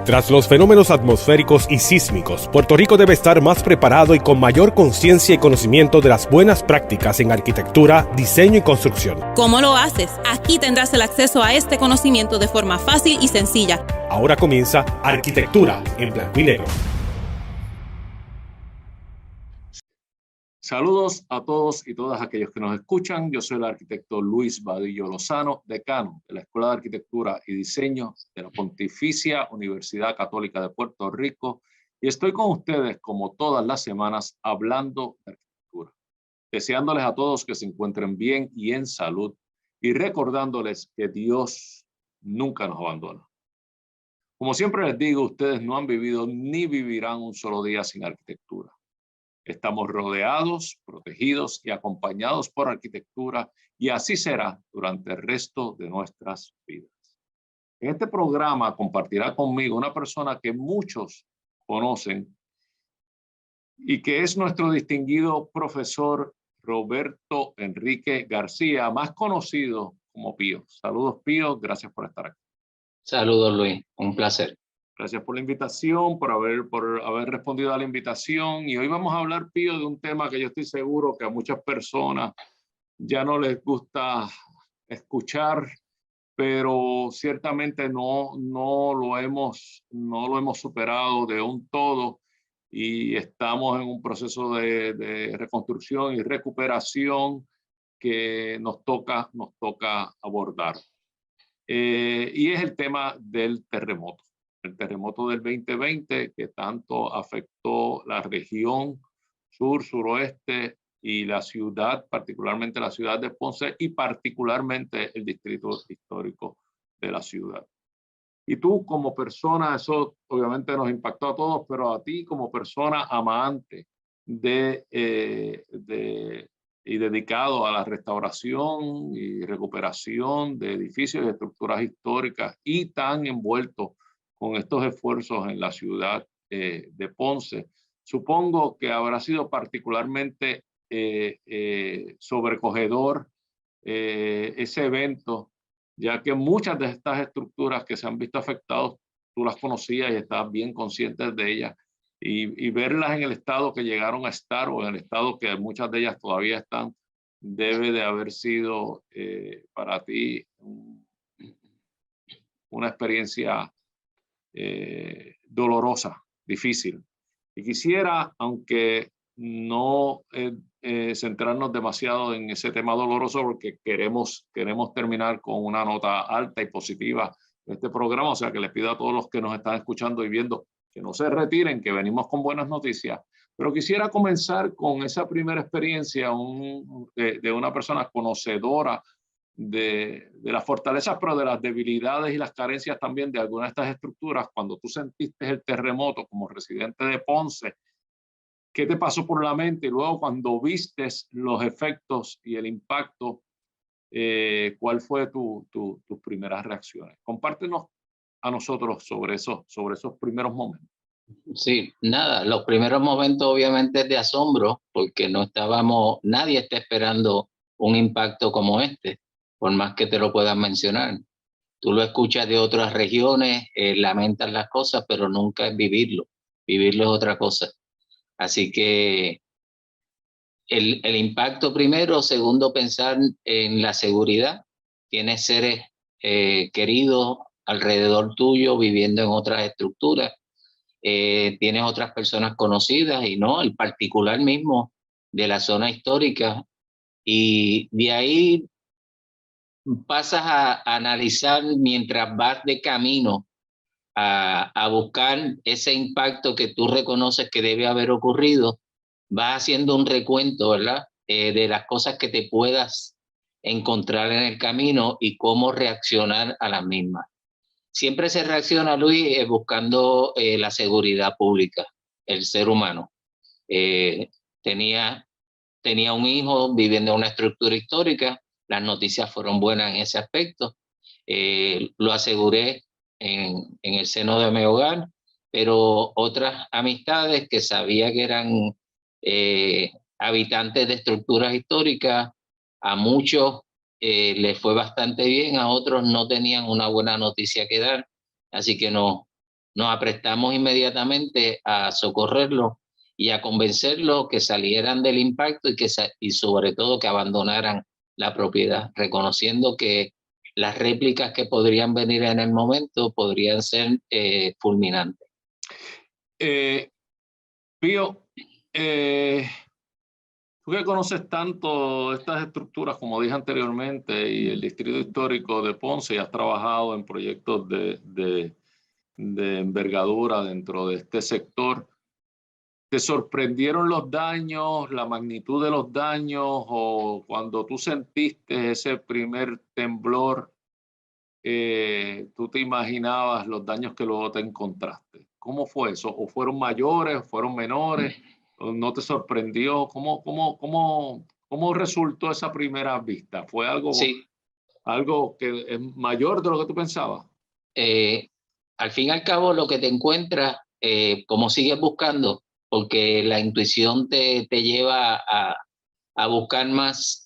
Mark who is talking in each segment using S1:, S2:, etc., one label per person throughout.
S1: Tras los fenómenos atmosféricos y sísmicos, Puerto Rico debe estar más preparado y con mayor conciencia y conocimiento de las buenas prácticas en arquitectura, diseño y construcción.
S2: ¿Cómo lo haces? Aquí tendrás el acceso a este conocimiento de forma fácil y sencilla.
S1: Ahora comienza Arquitectura en Blanco y Negro.
S3: Saludos a todos y todas aquellos que nos escuchan. Yo soy el arquitecto Luis Vadillo Lozano, decano de la Escuela de Arquitectura y Diseño de la Pontificia Universidad Católica de Puerto Rico y estoy con ustedes como todas las semanas hablando de arquitectura, deseándoles a todos que se encuentren bien y en salud y recordándoles que Dios nunca nos abandona. Como siempre les digo, ustedes no han vivido ni vivirán un solo día sin arquitectura. Estamos rodeados, protegidos y acompañados por arquitectura y así será durante el resto de nuestras vidas. En este programa compartirá conmigo una persona que muchos conocen y que es nuestro distinguido profesor Roberto Enrique García, más conocido como Pío. Saludos, Pío, gracias por estar aquí.
S4: Saludos, Luis, un placer.
S3: Gracias por la invitación, por haber respondido a la invitación. Y hoy vamos a hablar, Pío, de un tema que yo estoy seguro que a muchas personas ya no les gusta escuchar, pero ciertamente no lo hemos superado de un todo y estamos en un proceso de reconstrucción y recuperación que nos toca abordar. Y es el tema del terremoto. El terremoto del 2020 que tanto afectó la región sur, suroeste y la ciudad, particularmente la ciudad de Ponce y particularmente el distrito histórico de la ciudad. Y tú como persona, eso obviamente nos impactó a todos, pero a ti como persona amante y dedicado a la restauración y recuperación de edificios y estructuras históricas y tan envuelto con estos esfuerzos en la ciudad de Ponce, supongo que habrá sido particularmente sobrecogedor ese evento, ya que muchas de estas estructuras que se han visto afectadas, tú las conocías y estabas bien consciente de ellas, y verlas en el estado que llegaron a estar o en el estado que muchas de ellas todavía están, debe de haber sido para ti una experiencia dolorosa, difícil. Y quisiera, aunque no centrarnos demasiado en ese tema doloroso, porque queremos terminar con una nota alta y positiva de este programa, o sea que les pido a todos los que nos están escuchando y viendo que no se retiren, que venimos con buenas noticias, pero quisiera comenzar con esa primera experiencia de una persona conocedora de las fortalezas, pero de las debilidades y las carencias también de algunas de estas estructuras. Cuando tú sentiste el terremoto como residente de Ponce, ¿qué te pasó por la mente? Y luego cuando vistes los efectos y el impacto, ¿cuál fue tus primeras reacciones? Compártenos a nosotros sobre esos primeros momentos.
S4: Sí, nada, los primeros momentos obviamente es de asombro, porque nadie está esperando un impacto como este, por más que te lo puedan mencionar. Tú lo escuchas de otras regiones, lamentan las cosas, pero nunca es vivirlo. Vivirlo es otra cosa. Así que el impacto primero, segundo, pensar en la seguridad. Tienes seres queridos alrededor tuyo viviendo en otras estructuras. Tienes otras personas conocidas y no, el particular mismo de la zona histórica. Y de ahí pasas a analizar mientras vas de camino a buscar ese impacto que tú reconoces que debe haber ocurrido. Vas haciendo un recuento, ¿verdad? De las cosas que te puedas encontrar en el camino y cómo reaccionar a las mismas. Siempre se reacciona, Luis, buscando la seguridad pública, el ser humano. Tenía un hijo viviendo en una estructura histórica, las noticias fueron buenas en ese aspecto, lo aseguré en el seno de mi hogar, pero otras amistades que sabía que eran habitantes de estructuras históricas, a muchos les fue bastante bien, a otros no tenían una buena noticia que dar, así que nos nos aprestamos inmediatamente a socorrerlo y a convencerlos que salieran del impacto y sobre todo que abandonaran la propiedad, reconociendo que las réplicas que podrían venir en el momento podrían ser fulminantes.
S3: Pío, tú que conoces tanto estas estructuras, como dije anteriormente, y el Distrito Histórico de Ponce, y has trabajado en proyectos de envergadura dentro de este sector, ¿te sorprendieron los daños, la magnitud de los daños, o cuando tú sentiste ese primer temblor, tú te imaginabas los daños que luego te encontraste? ¿Cómo fue eso? ¿O fueron mayores, fueron menores? ¿O no te sorprendió? ¿Cómo resultó esa primera vista? ¿Fue algo,
S4: sí,
S3: algo que es mayor de lo que tú pensabas?
S4: Al fin y al cabo, lo que te encuentras, como sigues buscando, porque la intuición te lleva a buscar más,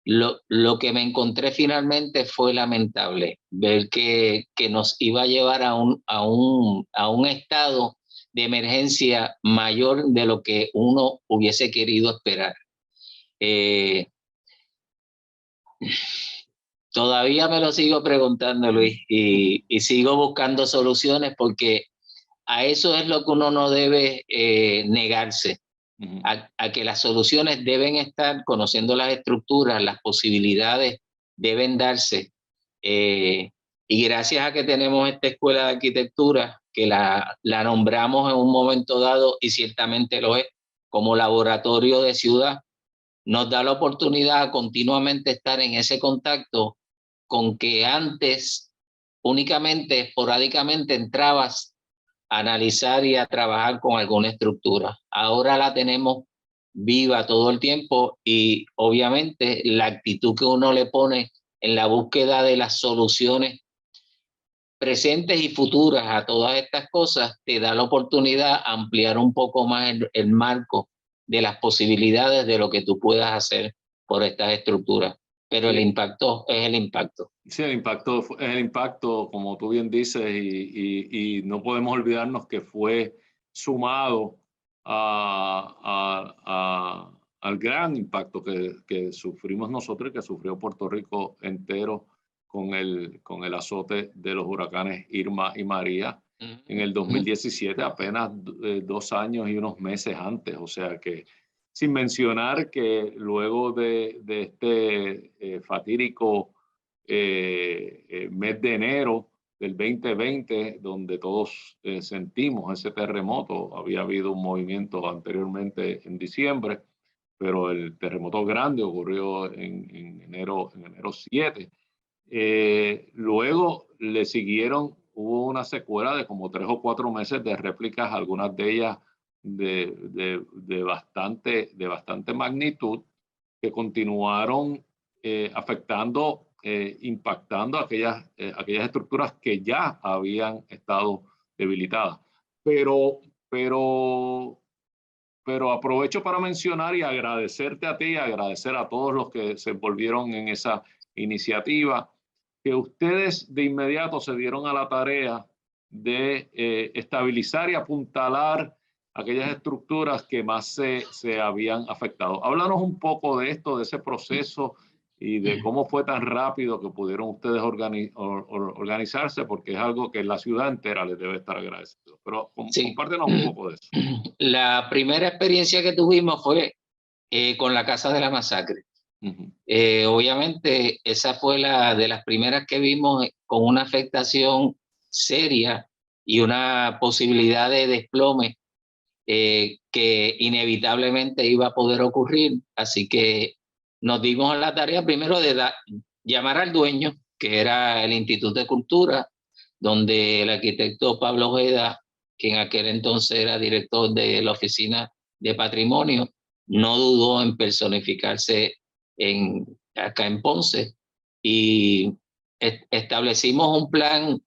S4: lo que me encontré finalmente fue lamentable, ver que nos iba a llevar a un estado de emergencia mayor de lo que uno hubiese querido esperar. Todavía me lo sigo preguntando, Luis, y sigo buscando soluciones, porque a eso es lo que uno no debe negarse, a que las soluciones deben estar, conociendo las estructuras, las posibilidades deben darse. Y gracias a que tenemos esta escuela de arquitectura, que la nombramos en un momento dado, y ciertamente lo es, como laboratorio de ciudad, nos da la oportunidad a continuamente estar en ese contacto con que antes únicamente, esporádicamente entrabas a analizar y a trabajar con alguna estructura. Ahora la tenemos viva todo el tiempo, y obviamente la actitud que uno le pone en la búsqueda de las soluciones presentes y futuras a todas estas cosas te da la oportunidad a ampliar un poco más el marco de las posibilidades de lo que tú puedas hacer por estas estructuras. Pero el impacto es el impacto.
S3: Sí, el impacto es el impacto, como tú bien dices, y no podemos olvidarnos que fue sumado al gran impacto que sufrimos nosotros y que sufrió Puerto Rico entero con el azote de los huracanes Irma y María en el 2017, apenas 2 años y unos meses antes. O sea que, sin mencionar que luego de este fatídico mes de enero del 2020, donde todos sentimos ese terremoto, había habido un movimiento anteriormente en diciembre, pero el terremoto grande ocurrió en enero 7. Luego le siguieron, hubo una secuela de como 3 o 4 meses de réplicas, algunas de ellas de bastante magnitud, que continuaron afectando, impactando aquellas estructuras que ya habían estado debilitadas. Pero aprovecho para mencionar y agradecerte a ti, agradecer a todos los que se envolvieron en esa iniciativa, que ustedes de inmediato se dieron a la tarea de estabilizar y apuntalar aquellas estructuras que más se habían afectado. Háblanos un poco de esto, de ese proceso, y de cómo fue tan rápido que pudieron ustedes organizarse, porque es algo que la ciudad entera les debe estar agradecido. Pero compártenos un poco de eso.
S4: La primera experiencia que tuvimos fue con la Casa de la Masacre. Obviamente esa fue de las primeras que vimos con una afectación seria y una posibilidad de desplome que inevitablemente iba a poder ocurrir. Así que nos dimos a la tarea primero de llamar al dueño, que era el Instituto de Cultura, donde el arquitecto Pablo Ojeda, que en aquel entonces era director de la Oficina de Patrimonio, no dudó en personificarse acá en Ponce, y establecimos un plan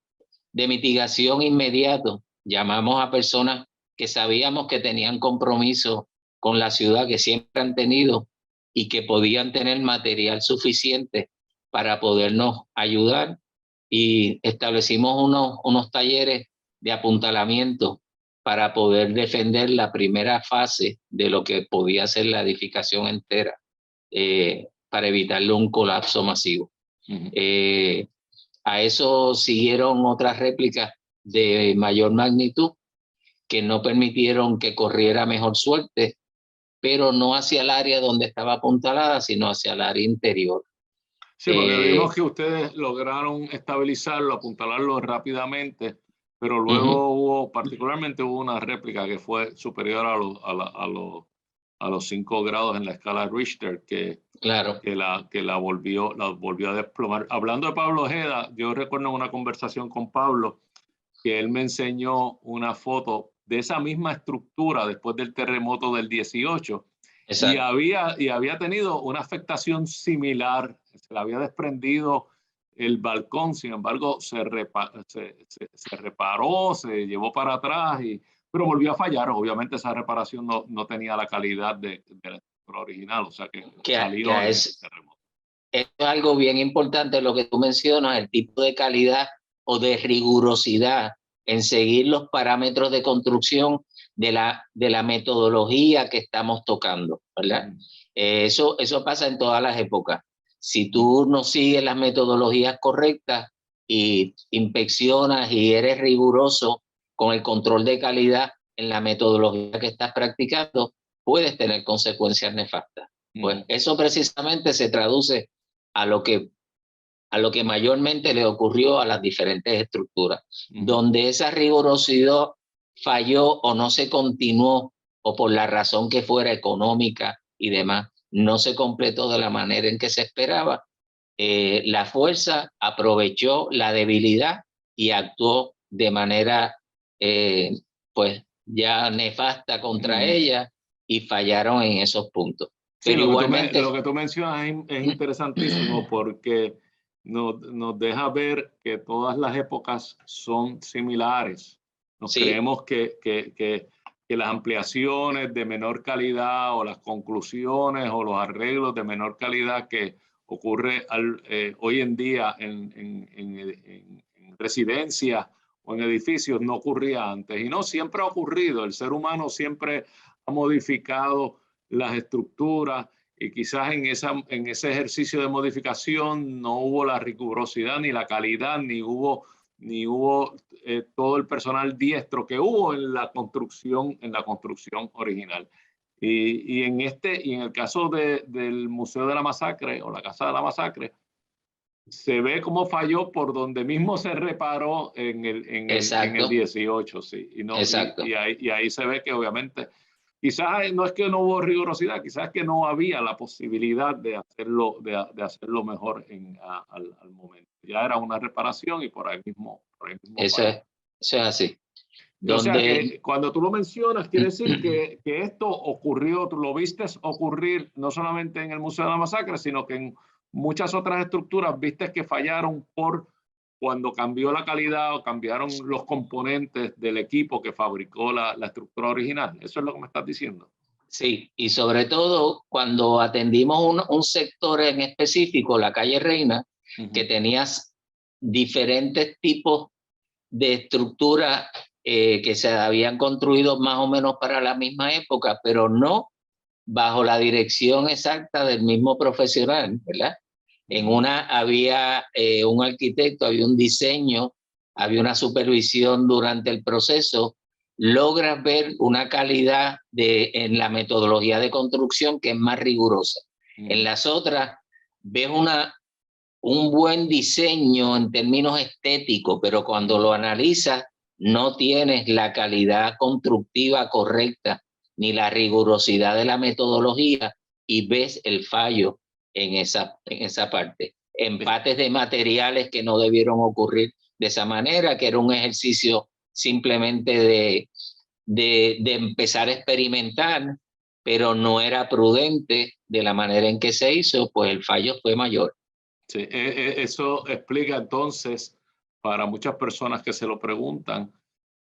S4: de mitigación inmediato. Llamamos a personas que sabíamos que tenían compromiso con la ciudad, que siempre han tenido, y que podían tener material suficiente para podernos ayudar, y establecimos unos talleres de apuntalamiento para poder defender la primera fase de lo que podía ser la edificación entera, para evitarle un colapso masivo. A eso siguieron otras réplicas de mayor magnitud que no permitieron que corriera mejor suerte, pero no hacia el área donde estaba apuntalada, sino hacia el área interior.
S3: Sí, porque vimos que ustedes lograron estabilizarlo, apuntalarlo rápidamente, pero luego particularmente hubo una réplica que fue superior a los 5 grados en la escala Richter, que la volvió a desplomar. Hablando de Pablo Ojeda, yo recuerdo una conversación con Pablo que él me enseñó una foto de esa misma estructura después del terremoto del 18. Y había tenido una afectación similar, se le había desprendido el balcón, sin embargo se reparó, se llevó para atrás, pero volvió a fallar. Obviamente esa reparación no tenía la calidad de la estructura original, o sea que salió del terremoto.
S4: Es algo bien importante lo que tú mencionas, el tipo de calidad o de rigurosidad en seguir los parámetros de construcción de la metodología que estamos tocando, ¿verdad? Eso pasa en todas las épocas. Si tú no sigues las metodologías correctas y inspeccionas y eres riguroso con el control de calidad en la metodología que estás practicando, puedes tener consecuencias nefastas. Pues eso precisamente se traduce a lo que mayormente le ocurrió a las diferentes estructuras, donde esa rigurosidad falló o no se continuó, o por la razón que fuera económica y demás, no se completó de la manera en que se esperaba. La fuerza aprovechó la debilidad y actuó de manera pues ya nefasta contra ella, y fallaron en esos puntos.
S3: Sí, pero igualmente lo que tú mencionas es interesantísimo, porque nos deja ver que todas las épocas son similares. Creemos que las ampliaciones de menor calidad o las conclusiones o los arreglos de menor calidad que ocurre hoy en día en residencias o en edificios no ocurría antes, y no siempre ha ocurrido. El ser humano siempre ha modificado las estructuras, y quizás en ese ejercicio de modificación no hubo la rigurosidad ni la calidad, ni hubo todo el personal diestro que hubo en la construcción original. Y en el caso del Museo de la Masacre o la Casa de la Masacre, se ve cómo falló por donde mismo se reparó en el 18, sí. Y ahí se ve que obviamente quizás no es que no hubo rigurosidad, quizás es que no había la posibilidad de hacerlo mejor al momento. Ya era una reparación y por ahí mismo
S4: eso es así.
S3: O sea que cuando tú lo mencionas, quiere decir que esto ocurrió, tú lo viste ocurrir no solamente en el Museo de la Masacre, sino que en muchas otras estructuras viste que fallaron cuando cambió la calidad o cambiaron los componentes del equipo que fabricó la estructura original. ¿Eso es lo que me estás diciendo?
S4: Sí, y sobre todo cuando atendimos un sector en específico, la calle Reina, que tenías diferentes tipos de estructuras que se habían construido más o menos para la misma época, pero no bajo la dirección exacta del mismo profesional, ¿verdad? En una había un arquitecto, había un diseño, había una supervisión durante el proceso. Logras ver una calidad en la metodología de construcción que es más rigurosa. En las otras ves un buen diseño en términos estéticos, pero cuando lo analizas no tienes la calidad constructiva correcta ni la rigurosidad de la metodología, y ves el fallo en esa parte. Empates de materiales que no debieron ocurrir de esa manera, que era un ejercicio simplemente de empezar a experimentar, pero no era prudente de la manera en que se hizo, pues el fallo fue mayor.
S3: Sí, eso explica entonces para muchas personas que se lo preguntan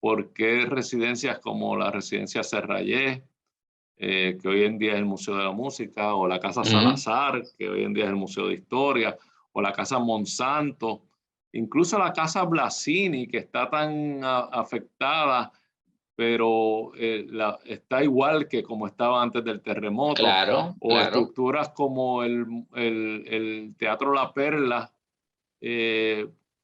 S3: por qué residencias como la residencia Serrayé, que hoy en día es el Museo de la Música, o la Casa Salazar, que hoy en día es el Museo de Historia, o la Casa Monsanto, incluso la casa Blasini, que está tan afectada, pero está igual que como estaba antes del terremoto.
S4: Claro,
S3: o
S4: claro.
S3: estructuras como el Teatro La Perla,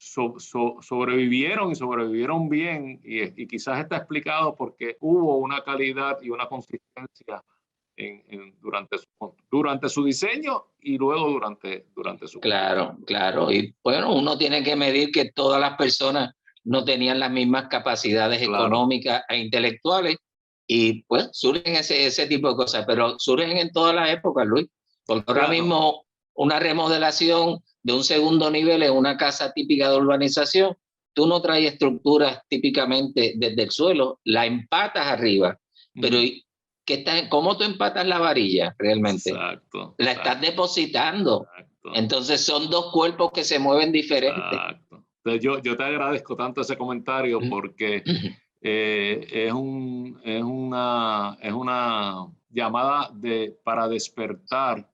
S3: sobrevivieron y sobrevivieron bien, y quizás está explicado porque hubo una calidad y una consistencia durante su diseño y luego durante su
S4: Claro, claro. Y bueno, uno tiene que medir que todas las personas no tenían las mismas capacidades económicas e intelectuales, y pues surgen ese tipo de cosas, pero surgen en todas las épocas, Luis, porque ahora mismo una remodelación de un segundo nivel en una casa típica de urbanización, tú no traes estructuras típicamente desde el suelo, la empatas arriba, pero ¿cómo tú empatas la varilla realmente?
S3: Exacto.
S4: La estás depositando.
S3: Exacto.
S4: Entonces son dos cuerpos que se mueven diferentes.
S3: Exacto. Entonces yo te agradezco tanto ese comentario, porque es una llamada para despertar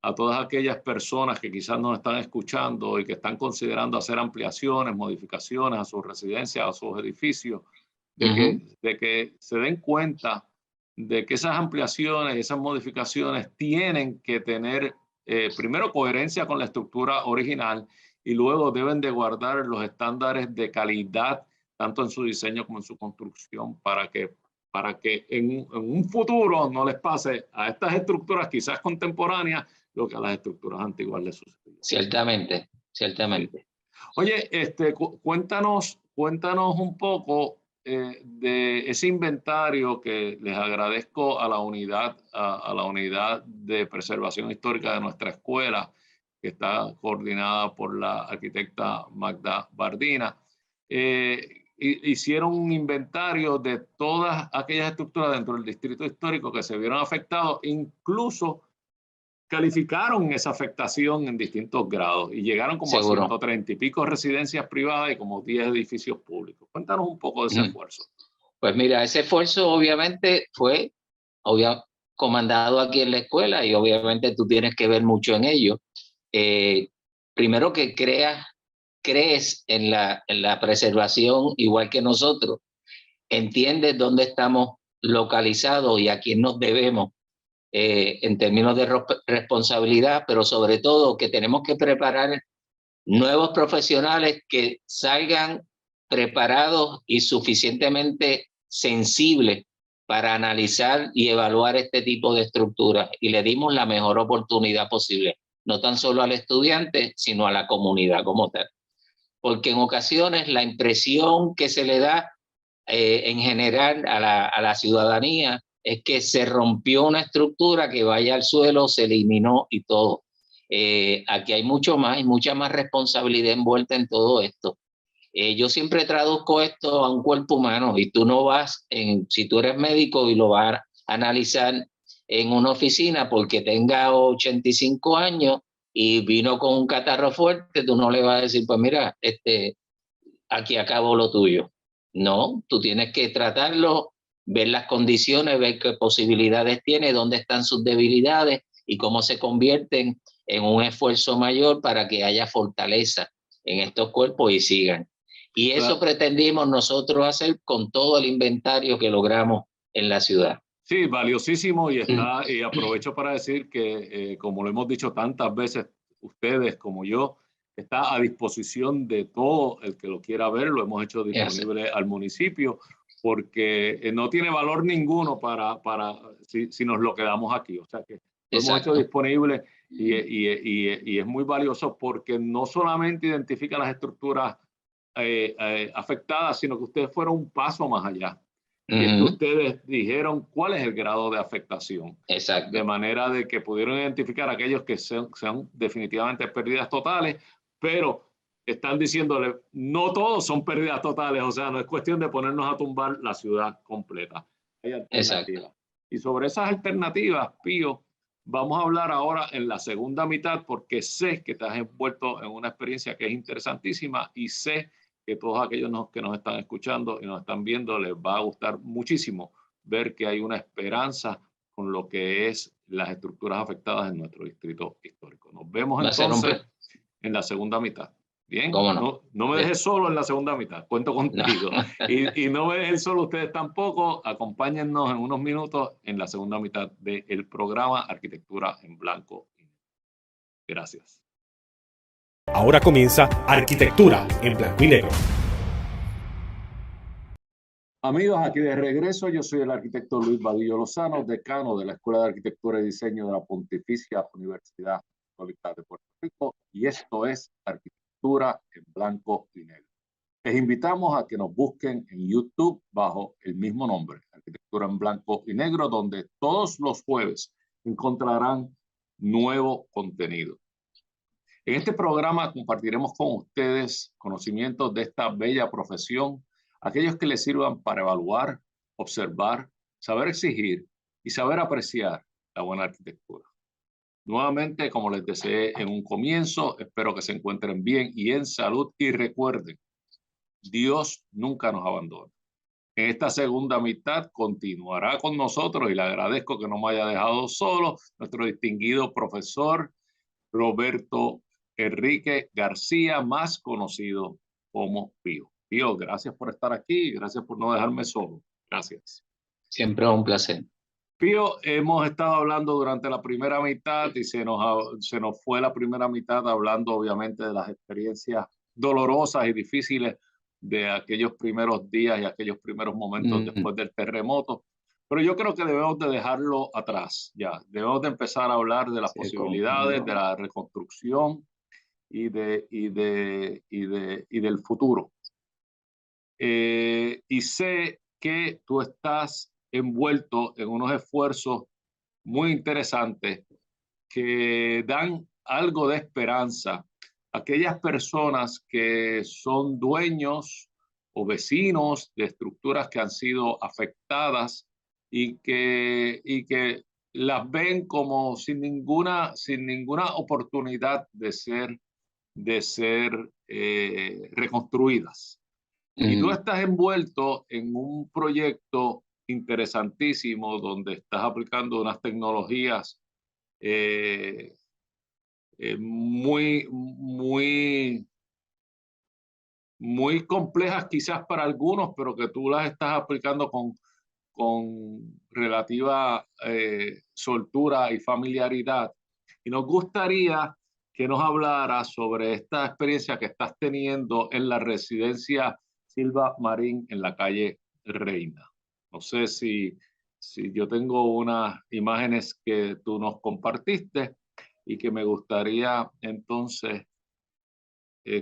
S3: a todas aquellas personas que quizás nos están escuchando y que están considerando hacer ampliaciones, modificaciones a sus residencias, a sus edificios, de que se den cuenta de que esas ampliaciones, esas modificaciones tienen que tener primero coherencia con la estructura original, y luego deben de guardar los estándares de calidad tanto en su diseño como en su construcción, para que en un futuro no les pase a estas estructuras quizás contemporáneas lo que a las estructuras antiguas les sucedió.
S4: Ciertamente, ciertamente.
S3: Sí. Oye, cuéntanos un poco de ese inventario, que les agradezco a la unidad de preservación histórica de nuestra escuela, que está coordinada por la arquitecta Magda Bardina. Hicieron un inventario de todas aquellas estructuras dentro del distrito histórico que se vieron afectados, incluso calificaron esa afectación en distintos grados y llegaron como a 130 y pico residencias privadas y como 10 edificios públicos. Cuéntanos un poco de ese esfuerzo.
S4: Pues mira, ese esfuerzo obviamente fue comandado aquí en la escuela, y obviamente tú tienes que ver mucho en ello. Primero, que crees en la preservación igual que nosotros, entiendes dónde estamos localizados y a quién nos debemos en términos de responsabilidad, pero sobre todo que tenemos que preparar nuevos profesionales que salgan preparados y suficientemente sensibles para analizar y evaluar este tipo de estructuras, y le dimos la mejor oportunidad posible, no tan solo al estudiante, sino a la comunidad como tal. Porque en ocasiones la impresión que se le da en general a la ciudadanía es que se rompió una estructura, que vaya al suelo, se eliminó y todo. Aquí hay mucha más responsabilidad envuelta en todo esto. Yo siempre traduzco esto a un cuerpo humano, y tú no vas, si tú eres médico y lo vas a analizar en una oficina porque tenga 85 años y vino con un catarro fuerte, tú no le vas a decir, pues mira, aquí acabó lo tuyo. No, tú tienes que tratarlo, ver las condiciones, ver qué posibilidades tiene, dónde están sus debilidades y cómo se convierten en un esfuerzo mayor para que haya fortaleza en estos cuerpos y sigan. Y eso pretendimos nosotros hacer con todo el inventario que logramos en la ciudad.
S3: Sí, valiosísimo, y aprovecho para decir que, como lo hemos dicho tantas veces, ustedes como yo, está a disposición de todo el que lo quiera ver. Lo hemos hecho disponible al municipio, porque no tiene valor ninguno si nos lo quedamos aquí. O sea que lo hemos hecho disponible, y es muy valioso, porque no solamente identifica las estructuras afectadas, sino que ustedes fueron un paso más allá. Y es que ustedes dijeron cuál es el grado de afectación.
S4: Exacto.
S3: De manera de que pudieron identificar aquellos que sean definitivamente pérdidas totales, pero están diciéndole, no todos son pérdidas totales. O sea, no es cuestión de ponernos a tumbar la ciudad completa. Hay alternativas. Y sobre esas alternativas, Pío, vamos a hablar ahora en la segunda mitad, porque sé que te has envuelto en una experiencia que es interesantísima, y sé que todos aquellos que nos están escuchando y nos están viendo les va a gustar muchísimo ver que hay una esperanza con lo que es las estructuras afectadas en nuestro distrito histórico. Nos vemos entonces en la segunda mitad. Bien,
S4: ¿Cómo no?
S3: no me dejes solo en la segunda mitad, cuento contigo.
S4: No.
S3: Y no me dejen solo ustedes tampoco, acompáñennos en unos minutos en la segunda mitad del programa Arquitectura en Blanco. Gracias.
S1: Ahora comienza Arquitectura en Blanco y Negro.
S3: Amigos, aquí de regreso, yo soy el arquitecto Luis Vadillo Lozano, decano de la Escuela de Arquitectura y Diseño de la Pontificia Universidad Católica de Puerto Rico, y esto es Arquitectura en Blanco y Negro. Les invitamos a que nos busquen en YouTube bajo el mismo nombre, Arquitectura en Blanco y Negro, donde todos los jueves encontrarán nuevo contenido. En este programa compartiremos con ustedes conocimientos de esta bella profesión, aquellos que les sirvan para evaluar, observar, saber exigir y saber apreciar la buena arquitectura. Nuevamente, como les deseé en un comienzo, espero que se encuentren bien y en salud, y recuerden, Dios nunca nos abandona. En esta segunda mitad continuará con nosotros, y le agradezco que no me haya dejado solo, nuestro distinguido profesor Roberto Enrique García, más conocido como Pío. Pío, gracias por estar aquí, gracias por no dejarme solo. Gracias.
S4: Siempre un placer.
S3: Pío, hemos estado hablando durante la primera mitad y se nos fue la primera mitad hablando obviamente de las experiencias dolorosas y difíciles de aquellos primeros días y aquellos primeros momentos después del terremoto. Pero yo creo que debemos de dejarlo atrás ya. Debemos de empezar a hablar de las posibilidades, de la reconstrucción y del futuro. Y sé que tú estás envuelto en unos esfuerzos muy interesantes que dan algo de esperanza a aquellas personas que son dueños o vecinos de estructuras que han sido afectadas y que las ven como sin ninguna oportunidad de ser reconstruidas. Y tú estás envuelto en un proyecto interesantísimo donde estás aplicando unas tecnologías muy complejas quizás para algunos, pero que tú las estás aplicando con relativa soltura y familiaridad. Y nos gustaría que nos hablara sobre esta experiencia que estás teniendo en la residencia Silva Marín en la calle Reina. No sé si yo tengo unas imágenes que tú nos compartiste y que me gustaría entonces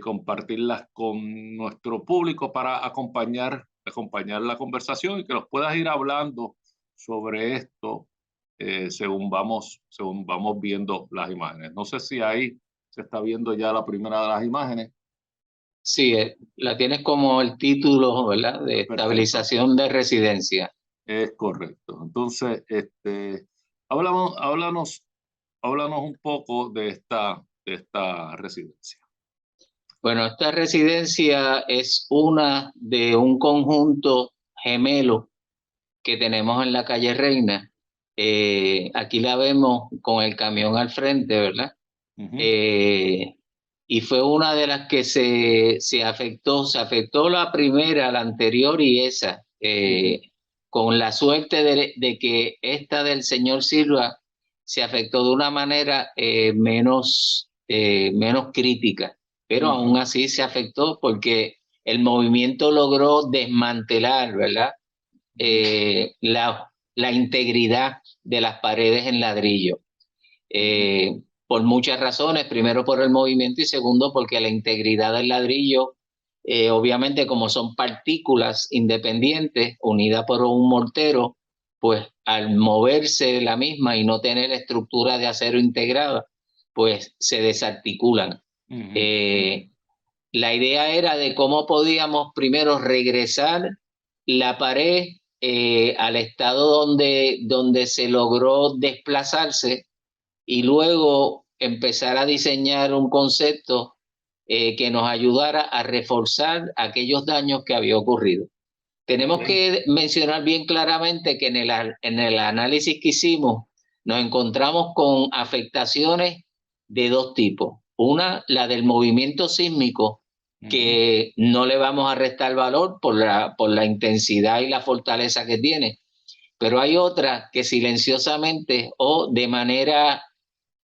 S3: compartirlas con nuestro público para acompañar la conversación y que nos puedas ir hablando sobre esto según vamos viendo las imágenes. No sé si ahí se está viendo ya la primera de las imágenes.
S4: Sí, la tienes como el título, ¿verdad? De
S3: Perfecto.
S4: Estabilización de residencia.
S3: Es correcto. Entonces, háblanos un poco de esta residencia.
S4: Bueno, esta residencia es una de un conjunto gemelo que tenemos en la calle Reina. Aquí la vemos con el camión al frente, ¿verdad? Y fue una de las que se afectó. Se afectó la primera, la anterior y esa. Con la suerte de que esta del señor Silva se afectó de una manera menos crítica. Pero aún así se afectó porque el movimiento logró desmantelar, ¿verdad? La integridad de las paredes en ladrillo. Por muchas razones, primero por el movimiento y segundo porque la integridad del ladrillo, obviamente como son partículas independientes unidas por un mortero, pues al moverse la misma y no tener estructura de acero integrada, pues se desarticulan. La idea era de cómo podíamos primero regresar la pared al estado donde se logró desplazarse y luego empezar a diseñar un concepto que nos ayudara a reforzar aquellos daños que había ocurrido. Tenemos que mencionar bien claramente que en el análisis que hicimos nos encontramos con afectaciones de dos tipos. Una, la del movimiento sísmico, que no le vamos a restar valor por la intensidad y la fortaleza que tiene. Pero hay otra que silenciosamente o de manera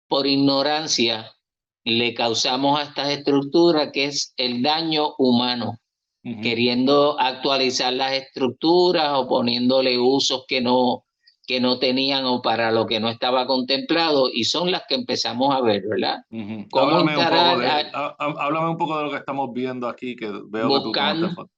S4: por ignorancia le causamos a estas estructuras, que es el daño humano, queriendo actualizar las estructuras o poniéndole usos que no tenían o para lo que no estaba contemplado, y son las que empezamos a ver, ¿verdad? ¿Cómo
S3: háblame un poco de lo que estamos viendo aquí, que veo que tú tomaste foto.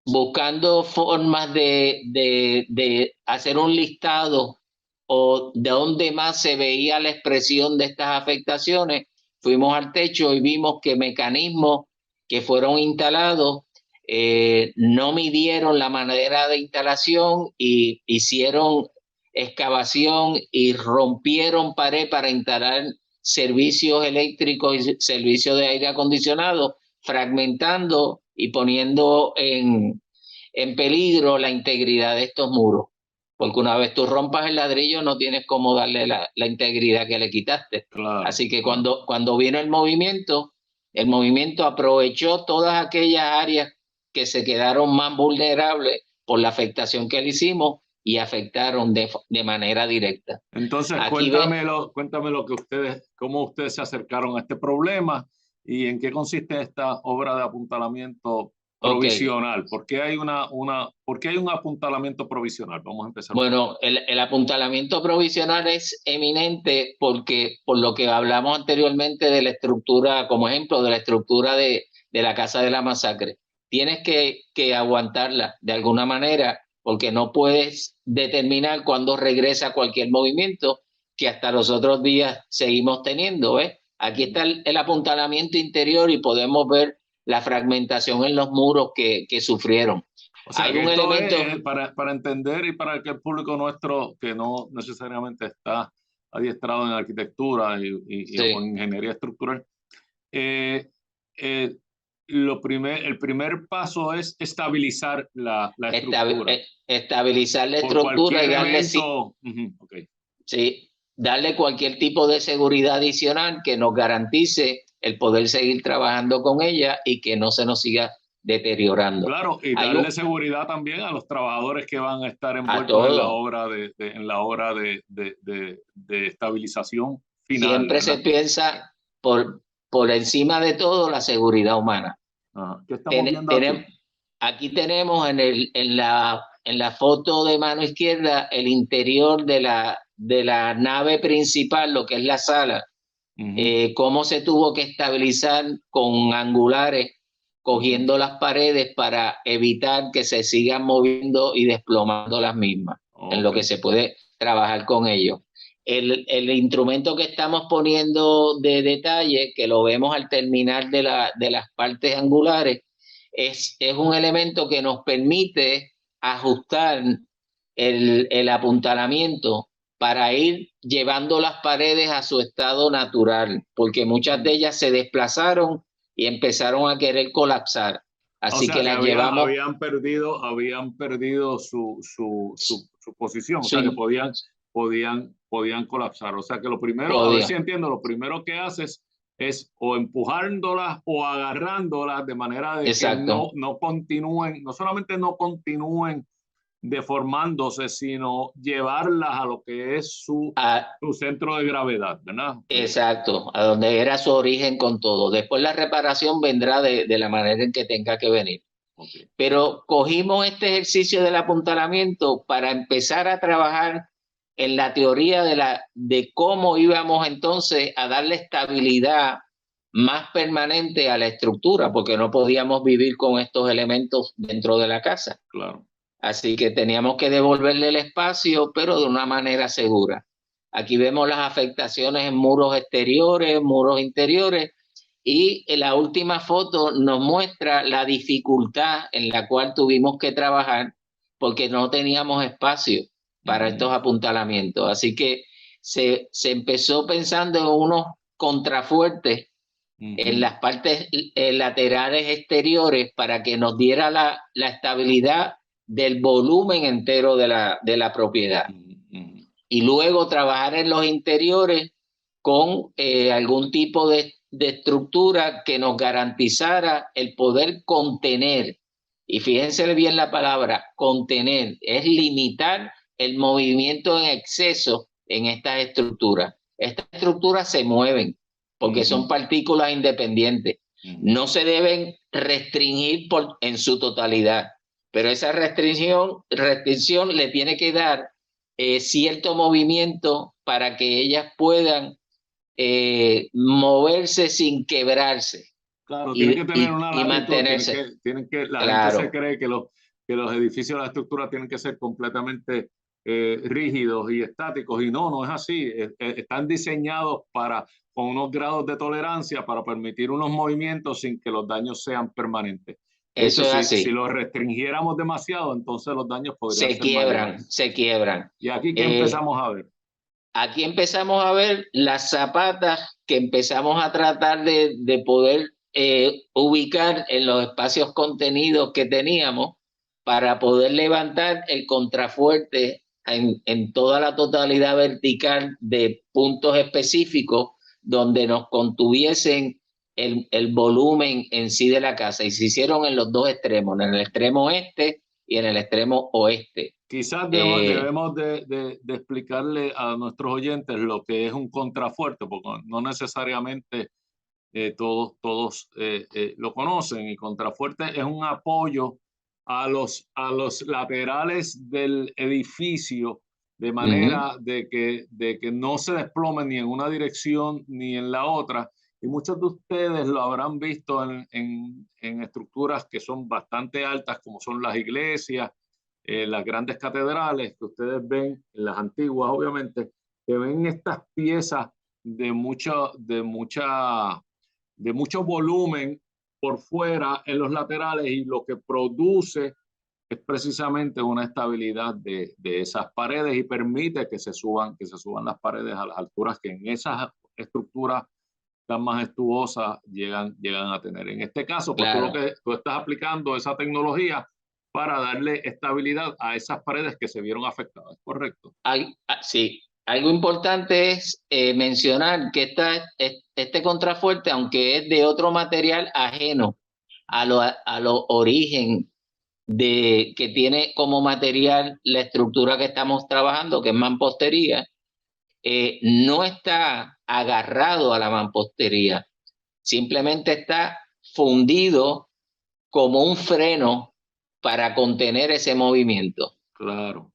S4: Buscando formas de hacer un listado o de dónde más se veía la expresión de estas afectaciones. Fuimos al techo y vimos que mecanismos que fueron instalados no midieron la manera de instalación y hicieron excavación y rompieron pared para instalar servicios eléctricos y servicios de aire acondicionado, fragmentando y poniendo en peligro la integridad de estos muros. Porque una vez tú rompas el ladrillo no tienes cómo darle la integridad que le quitaste.
S3: Claro,
S4: así que cuando vino el movimiento aprovechó todas aquellas áreas que se quedaron más vulnerables por la afectación que le hicimos y afectaron de manera directa.
S3: Entonces, cuéntame lo que cómo ustedes se acercaron a este problema y en qué consiste esta obra de apuntalamiento provisional. ¿Por qué hay un apuntalamiento provisional? Vamos a empezar.
S4: Bueno, el apuntalamiento provisional es eminente porque, por lo que hablamos anteriormente de la estructura, como ejemplo, de la estructura de la Casa de la Masacre. Tienes que aguantarla de alguna manera, porque no puedes determinar cuándo regresa cualquier movimiento, que hasta los otros días seguimos teniendo, ¿ves? Aquí está el apuntalamiento interior y podemos ver la fragmentación en los muros que sufrieron.
S3: O sea, hay un elemento para entender, y para que el público nuestro, que no necesariamente está adiestrado en arquitectura y sí, o en ingeniería estructural, el primer paso es estabilizar la estructura.
S4: Estabilizar la estructura y darle, sí, darle cualquier tipo de seguridad adicional que nos garantice el poder seguir trabajando con ella y que no se nos siga deteriorando.
S3: Claro, y darle seguridad también a los trabajadores que van a estar envueltos en la obra de estabilización final.
S4: Siempre, ¿verdad?, se piensa por encima de todo la seguridad humana.
S3: ¿Qué estamos viendo aquí?
S4: Aquí tenemos en la foto de mano izquierda el interior de la nave principal, lo que es la sala. Cómo se tuvo que estabilizar con angulares, cogiendo las paredes para evitar que se sigan moviendo y desplomando las mismas, en lo que se puede trabajar con ellos. El instrumento que estamos poniendo de detalle, que lo vemos al terminar de las partes angulares, es un elemento que nos permite ajustar el apuntalamiento para ir llevando las paredes a su estado natural, porque muchas de ellas se desplazaron y empezaron a querer colapsar. Así que las llevamos.
S3: Habían perdido su posición, sí, o sea que podían colapsar. O sea que lo primero, a ver si entiendo, lo primero que haces es o empujándolas o agarrándolas de manera de que no continúen, no solamente no continúen deformándose, sino llevarlas a lo que es su centro de gravedad, ¿verdad?
S4: Exacto, a donde era su origen con todo. Después la reparación vendrá de la manera en que tenga que venir. Pero cogimos este ejercicio del apuntalamiento para empezar a trabajar en la teoría de cómo íbamos entonces a darle estabilidad más permanente a la estructura, porque no podíamos vivir con estos elementos dentro de la casa.
S3: Claro.
S4: Así que teníamos que devolverle el espacio, pero de una manera segura. Aquí vemos las afectaciones en muros exteriores, muros interiores, y en la última foto nos muestra la dificultad en la cual tuvimos que trabajar porque no teníamos espacio para estos apuntalamientos. Así que se empezó pensando en unos contrafuertes en las partes laterales exteriores para que nos diera la estabilidad del volumen entero de la propiedad. Y luego trabajar en los interiores con algún tipo de de estructura que nos garantizara el poder contener, y fíjense bien la palabra, contener, es limitar el movimiento en exceso en estas estructuras. Estas estructuras se mueven porque son partículas independientes. No se deben restringir en su totalidad, pero esa restricción le tiene que dar cierto movimiento para que ellas puedan moverse sin quebrarse.
S3: Claro, tienen que tener una latitud,
S4: mantenerse.
S3: La gente se cree que los edificios, las estructuras tienen que ser completamente rígidos y estáticos, y no es así. Están diseñados con unos grados de tolerancia para permitir unos movimientos sin que los daños sean permanentes.
S4: Eso es así.
S3: Si los restringiéramos demasiado, entonces los daños podrían ser mayores.
S4: Se quiebran.
S3: ¿Y aquí qué empezamos a ver?
S4: Aquí empezamos a ver las zapatas que empezamos a tratar de poder ubicar en los espacios contenidos que teníamos para poder levantar el contrafuerte en toda la totalidad vertical de puntos específicos donde nos contuviesen el volumen en sí de la casa, y se hicieron en los dos extremos, en el extremo este y en el extremo oeste.
S3: Quizás debemos de explicarle a nuestros oyentes lo que es un contrafuerte, porque no necesariamente todos lo conocen. Y contrafuerte es un apoyo a los laterales del edificio, de manera de que no se desplomen ni en una dirección ni en la otra. Y muchos de ustedes lo habrán visto en estructuras que son bastante altas, como son las iglesias, las grandes catedrales que ustedes ven, en las antiguas obviamente, que ven estas piezas de mucho volumen por fuera en los laterales, y lo que produce es precisamente una estabilidad de esas paredes, y permite que se suban las paredes a las alturas que en esas estructuras tan majestuosas llegan a tener. En este caso, pues claro, tú estás aplicando esa tecnología para darle estabilidad a esas paredes que se vieron afectadas, ¿correcto?
S4: Sí. Algo importante es mencionar que este contrafuerte, aunque es de otro material ajeno a lo origen que tiene como material la estructura que estamos trabajando, que es mampostería, no está agarrado a la mampostería, simplemente está fundido como un freno para contener ese movimiento.
S3: Claro,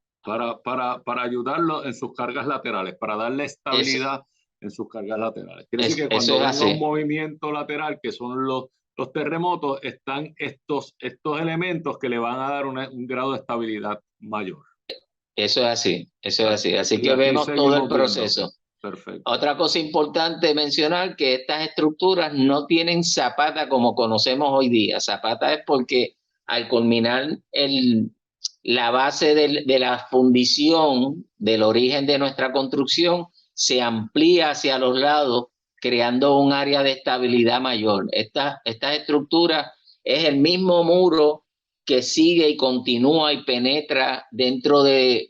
S3: para ayudarlo en sus cargas laterales, para darle estabilidad en sus cargas laterales. Quiere decir que cuando venga un movimiento lateral, que son los terremotos, están estos elementos que le van a dar un grado de estabilidad mayor.
S4: Eso es así, Así que vemos todo el proceso.
S3: Perfecto.
S4: Otra cosa importante mencionar, que estas estructuras no tienen zapata como conocemos hoy día. Zapata es porque al culminar la base de la fundición del origen de nuestra construcción, se amplía hacia los lados, creando un área de estabilidad mayor. Estas estructuras es el mismo muro que sigue y continúa y penetra dentro del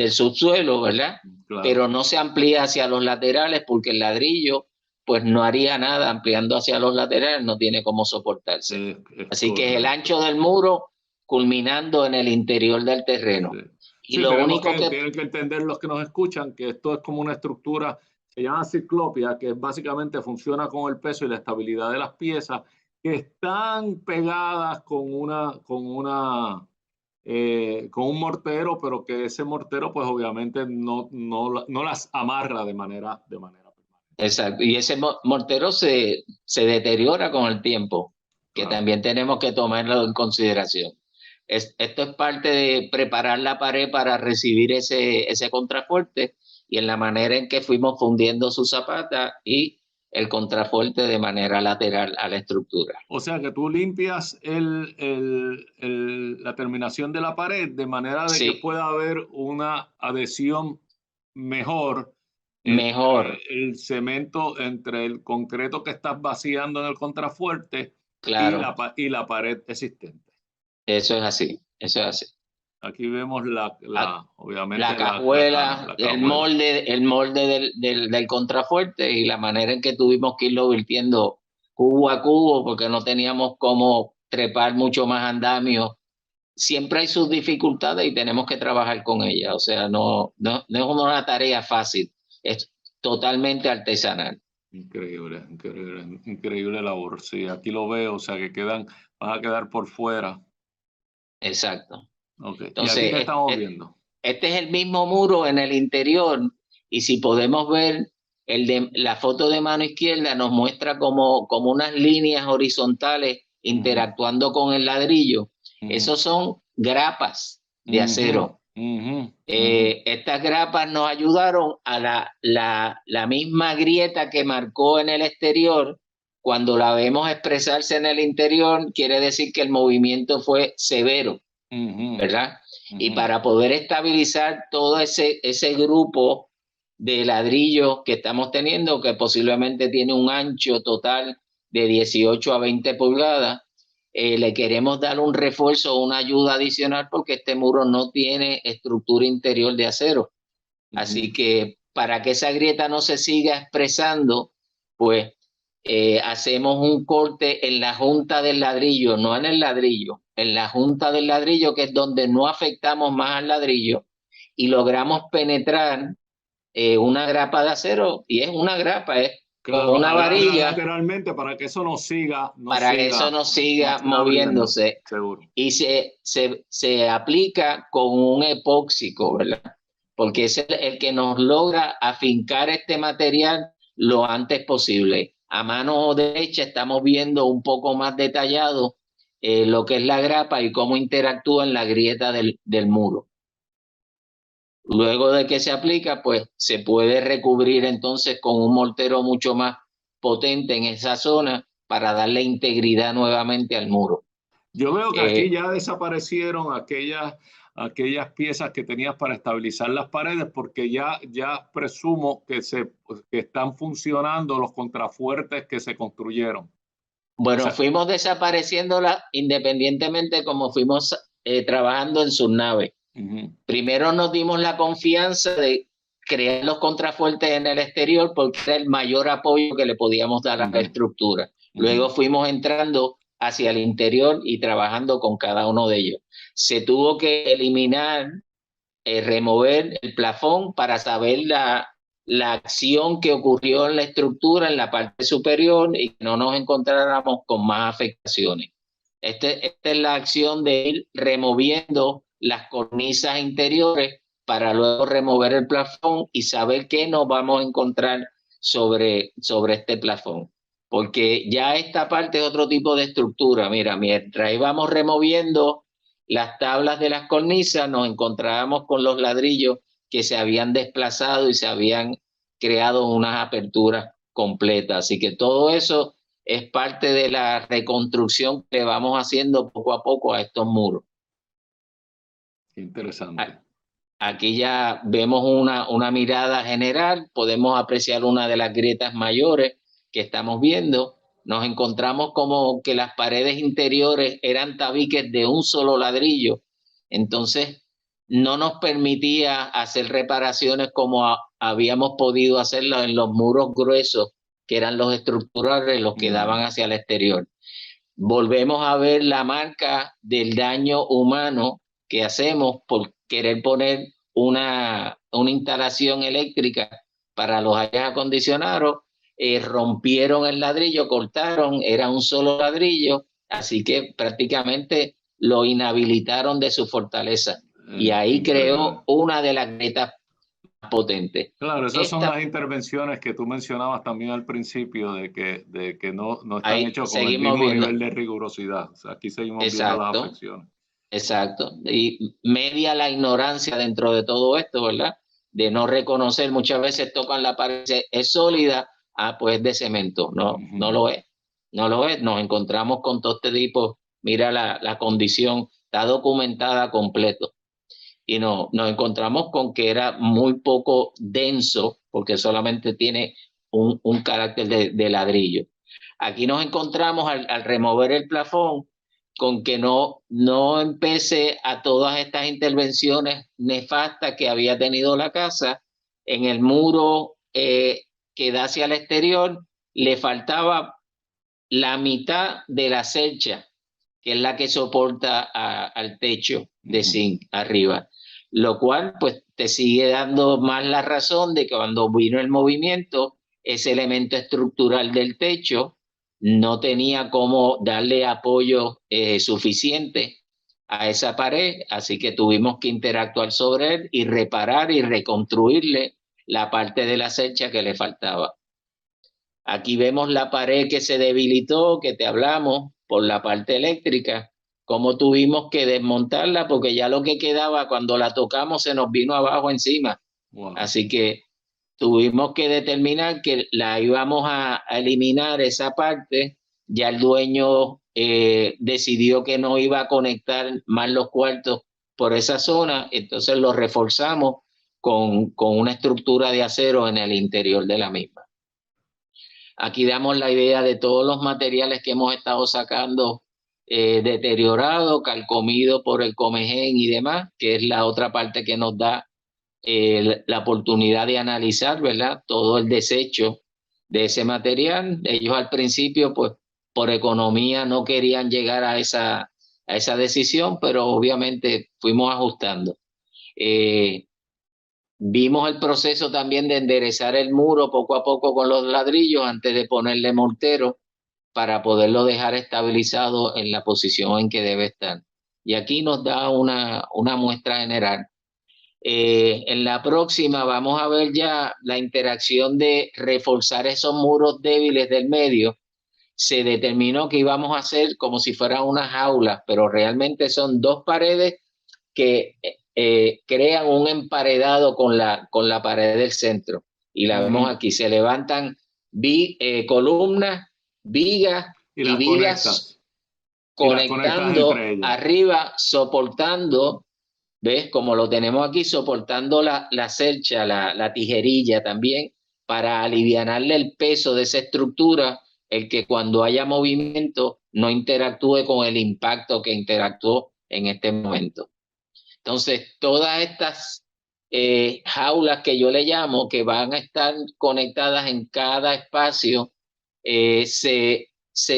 S4: subsuelo, ¿verdad? Claro. Pero no se amplía hacia los laterales, porque el ladrillo pues no haría nada ampliando hacia los laterales, no tiene cómo soportarse. Así que es el ancho del muro culminando en el interior del terreno.
S3: Sí. Y lo único que tienen que entender los que nos escuchan, que esto es como una estructura, se llama ciclopia, que básicamente funciona con el peso y la estabilidad de las piezas, que están pegadas con un mortero, pero que ese mortero pues obviamente no las amarra de manera permanente.
S4: Exacto, y ese mortero se deteriora con el tiempo, que también tenemos que tomarlo en consideración. Esto es parte de preparar la pared para recibir ese contrafuerte, y en la manera en que fuimos fundiendo su zapata y el contrafuerte de manera lateral a la estructura.
S3: O sea que tú limpias la terminación de la pared de manera de que pueda haber una adhesión mejor. El cemento entre el concreto que estás vaciando en el contrafuerte, claro, y la pared existente.
S4: Eso es así.
S3: Aquí vemos obviamente
S4: la cajuela,
S3: la cajuela.
S4: el molde del contrafuerte y la manera en que tuvimos que irlo virtiendo cubo a cubo porque no teníamos cómo trepar mucho más andamio. Siempre hay sus dificultades y tenemos que trabajar con ellas. O sea, no es una tarea fácil, es totalmente artesanal.
S3: Increíble, increíble, increíble labor. Sí, aquí lo veo, o sea que van a quedar por fuera.
S4: Exacto.
S3: Okay.
S4: Entonces,
S3: ¿Y aquí qué estamos viendo?
S4: Este es el mismo muro en el interior y si podemos ver la foto de mano izquierda nos muestra como unas líneas horizontales interactuando con el ladrillo. Esos son grapas de acero. Estas grapas nos ayudaron a la misma grieta que marcó en el exterior. Cuando la vemos expresarse en el interior, quiere decir que el movimiento fue severo, ¿verdad? Y para poder estabilizar todo ese grupo de ladrillos que estamos teniendo, que posiblemente tiene un ancho total de 18 a 20 pulgadas, le queremos dar un refuerzo, una ayuda adicional, porque este muro no tiene estructura interior de acero. Así que para que esa grieta no se siga expresando, pues hacemos un corte en la junta del ladrillo, no en el ladrillo, en la junta del ladrillo, que es donde no afectamos más al ladrillo, y logramos penetrar una grapa de acero, y es una grapa, es
S3: claro,
S4: una varilla.
S3: Lateralmente para que eso no siga.
S4: Que eso no siga moviéndose.
S3: Seguro.
S4: Y se aplica con un epóxico, ¿verdad? Porque es el que nos logra afincar este material lo antes posible. A mano derecha estamos viendo un poco más detallado lo que es la grapa y cómo interactúa en la grieta del muro. Luego de que se aplica, pues se puede recubrir entonces con un mortero mucho más potente en esa zona para darle integridad nuevamente al muro.
S3: Yo veo que aquí ya desaparecieron aquellas piezas que tenías para estabilizar las paredes, porque ya presumo que están funcionando los contrafuertes que se construyeron.
S4: Bueno, fuimos desapareciéndolas independientemente como fuimos trabajando en sus naves. Primero nos dimos la confianza de crear los contrafuertes en el exterior porque era el mayor apoyo que le podíamos dar a la estructura. Luego fuimos entrando hacia el interior y trabajando con cada uno de ellos. Se tuvo que eliminar, remover el plafón para saber la acción que ocurrió en la estructura en la parte superior y que no nos encontráramos con más afectaciones. Esta es la acción de ir removiendo las cornisas interiores para luego remover el plafón y saber qué nos vamos a encontrar sobre este plafón. Porque ya esta parte es otro tipo de estructura. Mira, mientras íbamos removiendo las tablas de las cornisas, nos encontrábamos con los ladrillos que se habían desplazado y se habían creado unas aperturas completas. Así que todo eso es parte de la reconstrucción que vamos haciendo poco a poco a estos muros.
S3: Interesante.
S4: Aquí ya vemos una mirada general, podemos apreciar una de las grietas mayores que estamos viendo. Nos encontramos como que las paredes interiores eran tabiques de un solo ladrillo, entonces no nos permitía hacer reparaciones como habíamos podido hacerlo en los muros gruesos, que eran los estructurales, los que daban hacia el exterior. Volvemos a ver la marca del daño humano que hacemos por querer poner una instalación eléctrica para los aires acondicionados. Rompieron el ladrillo, cortaron, era un solo ladrillo, así que prácticamente lo inhabilitaron de su fortaleza. Y ahí creó una de las grietas potentes.
S3: Claro, esas son las intervenciones que tú mencionabas también al principio, de que no están hechos con el mismo nivel de rigurosidad. O sea, aquí seguimos viendo las afecciones.
S4: Exacto. Y media la ignorancia dentro de todo esto, ¿verdad? De no reconocer, muchas veces tocan la pared, es sólida, pues de cemento. No, no lo es. No lo es. Nos encontramos con todo este tipo, mira la condición, está documentada completo. Y nos encontramos con que era muy poco denso, porque solamente tiene un carácter de ladrillo. Aquí nos encontramos al remover el plafón, con que no empecé a todas estas intervenciones nefastas que había tenido la casa. En el muro que da hacia el exterior le faltaba la mitad de la cercha, que es la que soporta al techo de zinc arriba, lo cual pues te sigue dando más la razón de que cuando vino el movimiento, ese elemento estructural del techo no tenía cómo darle apoyo suficiente a esa pared, así que tuvimos que interactuar sobre él y reparar y reconstruirle la parte de la cercha que le faltaba. Aquí vemos la pared que se debilitó, que te hablamos, por la parte eléctrica, cómo tuvimos que desmontarla porque ya lo que quedaba cuando la tocamos se nos vino abajo encima.
S3: Wow.
S4: Así que tuvimos que determinar que la íbamos a eliminar esa parte. Ya el dueño decidió que no iba a conectar más los cuartos por esa zona, entonces lo reforzamos con una estructura de acero en el interior de la misma. Aquí damos la idea de todos los materiales que hemos estado sacando deteriorados, carcomidos por el comején y demás, que es la otra parte que nos da la oportunidad de analizar, ¿verdad? Todo el desecho de ese material. Ellos al principio, pues, por economía no querían llegar a esa decisión, pero obviamente fuimos ajustando. Vimos el proceso también de enderezar el muro poco a poco con los ladrillos antes de ponerle mortero para poderlo dejar estabilizado en la posición en que debe estar. Y aquí nos da una muestra general. En la próxima vamos a ver ya la interacción de reforzar esos muros débiles del medio. Se determinó que íbamos a hacer como si fueran unas jaulas, pero realmente son dos paredes que crean un emparedado con la pared del centro. Y la vemos aquí, se levantan columnas, vigas y vigas conectando arriba, soportando, ¿ves? Como lo tenemos aquí, soportando la cercha, la tijerilla también, para alivianarle el peso de esa estructura, el que cuando haya movimiento no interactúe con el impacto que interactuó en este momento. Entonces, todas estas jaulas que yo le llamo, que van a estar conectadas en cada espacio, se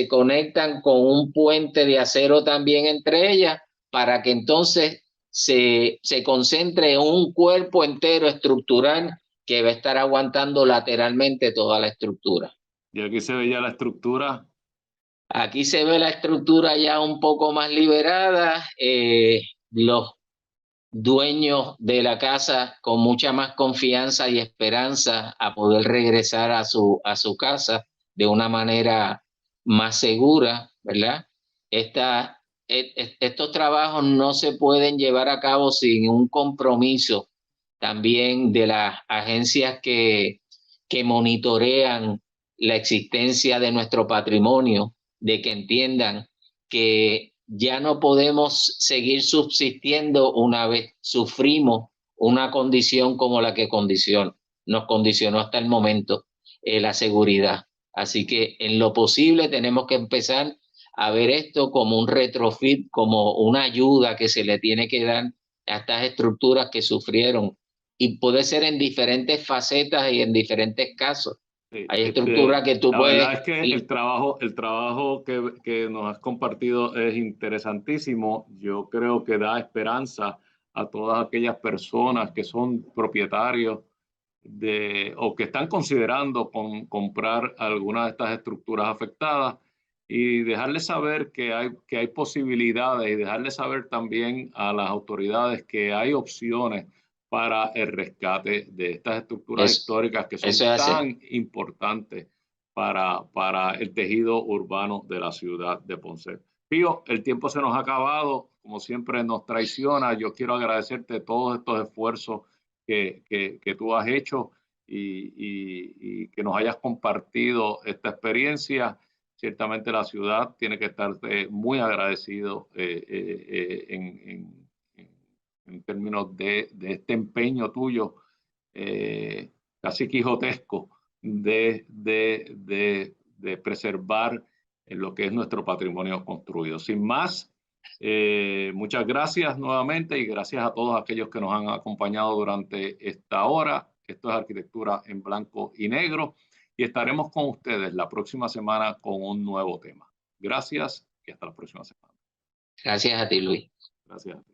S4: conectan con un puente de acero también entre ellas, para que entonces se concentre en un cuerpo entero estructural que va a estar aguantando lateralmente toda la estructura.
S3: Y aquí se ve ya la estructura.
S4: Aquí se ve la estructura ya un poco más liberada. Los dueños de la casa con mucha más confianza y esperanza a poder regresar a su casa de una manera más segura, ¿verdad? Estos trabajos no se pueden llevar a cabo sin un compromiso también de las agencias que monitorean la existencia de nuestro patrimonio, de que entiendan que ya no podemos seguir subsistiendo una vez sufrimos una condición como la que nos condicionó hasta el momento la seguridad. Así que en lo posible tenemos que empezar a ver esto como un retrofit, como una ayuda que se le tiene que dar a estas estructuras que sufrieron. Y puede ser en diferentes facetas y en diferentes casos. Hay estructuras que tú puedes...
S3: La verdad es que el trabajo que nos has compartido es interesantísimo. Yo creo que da esperanza a todas aquellas personas que son propietarios o que están considerando comprar alguna de estas estructuras afectadas, y dejarles saber que hay posibilidades, y dejarles saber también a las autoridades que hay opciones para el rescate de estas estructuras históricas que son tan importantes para el tejido urbano de la ciudad de Ponce. Pío, el tiempo se nos ha acabado, como siempre nos traiciona. Yo quiero agradecerte todos estos esfuerzos que tú has hecho y que nos hayas compartido esta experiencia. Ciertamente la ciudad tiene que estar muy agradecido en términos de este empeño tuyo casi quijotesco de preservar lo que es nuestro patrimonio construido. Sin más, Muchas gracias nuevamente y gracias a todos aquellos que nos han acompañado durante esta hora. Esto es Arquitectura en Blanco y Negro y estaremos con ustedes la próxima semana con un nuevo tema. Gracias y hasta la próxima semana.
S4: Gracias a ti, Luis.
S3: Gracias a ti.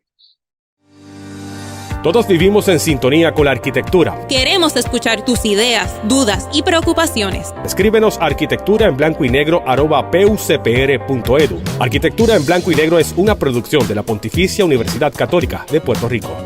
S1: Todos vivimos en sintonía con la arquitectura.
S2: Queremos escuchar tus ideas, dudas y preocupaciones.
S1: Escríbenos a arquitecturaenblancoynegro@pucpr.edu. Arquitectura en Blanco y Negro es una producción de la Pontificia Universidad Católica de Puerto Rico.